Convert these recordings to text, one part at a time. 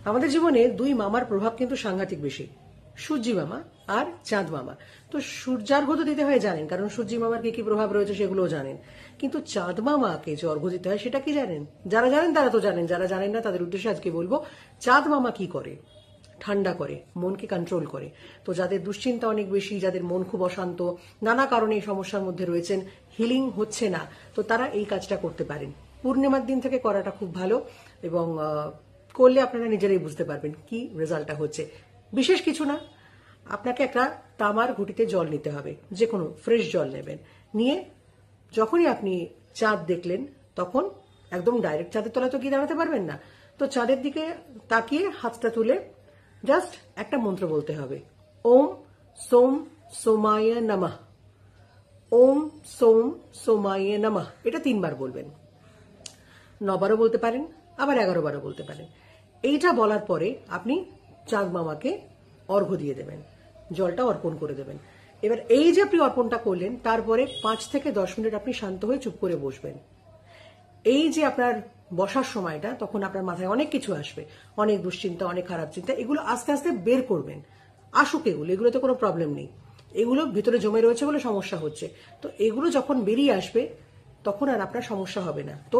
আমাদের জীবনে দুই মামার প্রভাব কিন্তু সাংঘাতিক বেশি, সূর্যি মামা আর চাঁদ মামা। তো সূর্যার্ঘ্য তো দিতে হয় জানেন, কারণ সূর্যি মামার কি কি প্রভাব রয়েছে সেগুলোও জানেন। কিন্তু চাঁদ মামাকে যে অর্ঘ্য দিতে হয় সেটা কি জানেন? যারা জানেন তারা তো জানেন, যারা জানেন না তাদের উদ্দেশ্যে আজকে বলবো চাঁদ মামা কি করে। ঠান্ডা করে, মনকে কন্ট্রোল করে। তো যাদের দুশ্চিন্তা অনেক বেশি, যাদের মন খুব অশান্ত, নানা কারণে এই সমস্যার মধ্যে রয়েছেন, হিলিং হচ্ছে না, তো তারা এই কাজটা করতে পারেন। পূর্ণিমার দিন থেকে করাটা খুব ভালো, এবং করলে আপনারা নিজেরাই বুঝতে পারবেন কি রেজাল্টটা হচ্ছে। বিশেষ কিছু না, আপনাকে একটা তামার ঘটিতে জল নিতে হবে, যে কোনো ফ্রেশ জল নেবেন। নিয়ে যখনই আপনি চাঁদ দেখলেন তখন একদম ডাইরেক্ট চাঁদের তলায় তো গিয়ে দাঁড়াতে পারবেন না, তো চাঁদের দিকে তাকিয়ে হাতটা তুলে জাস্ট একটা মন্ত্র বলতে হবে, ওম সোম সোমায় নমঃ। ওম সোম সোমায় নমঃ, এটা 3 বার বলবেন। 9 বারও বলতে পারেন, আবার 11 বারও বলতে পারেন। এইটা বলার পরে আপনি চাঁদ মামাকে অর্ঘ্য দিয়ে দেবেন, জলটা অর্পণ করে দেবেন। এবার এই যে আপনি অর্পণটা করলেন, তারপরে 5 থেকে 10 মিনিট আপনি শান্ত হয়ে চুপ করে বসবেন। এই যে আপনার বসার সময়টা, তখন আপনার মাথায় অনেক কিছু আসবে, অনেক দুশ্চিন্তা, অনেক খারাপ চিন্তা, এগুলো আস্তে আস্তে বের করবেন। আসুক, এগুলোতে কোনো প্রবলেম নেই, এগুলো ভিতরে জমে রয়েছে বলে সমস্যা হচ্ছে। তো এগুলো যখন বেরিয়ে আসবে তখন আর আপনার সমস্যা হবে না। তো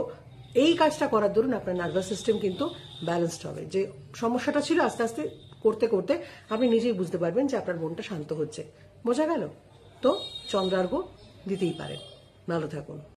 এই কাজটা করার দরুন আপনার নার্ভাস সিস্টেম কিন্তু ব্যালেন্সড হবে। যে সমস্যাটা ছিল, আস্তে আস্তে করতে করতে আপনি নিজেই বুঝতে পারবেন যে আপনার মনটা শান্ত হচ্ছে। বোঝা গেল? তো চন্দ্রার্ঘ্য দিতেই পারেন। ভালো থাকুন।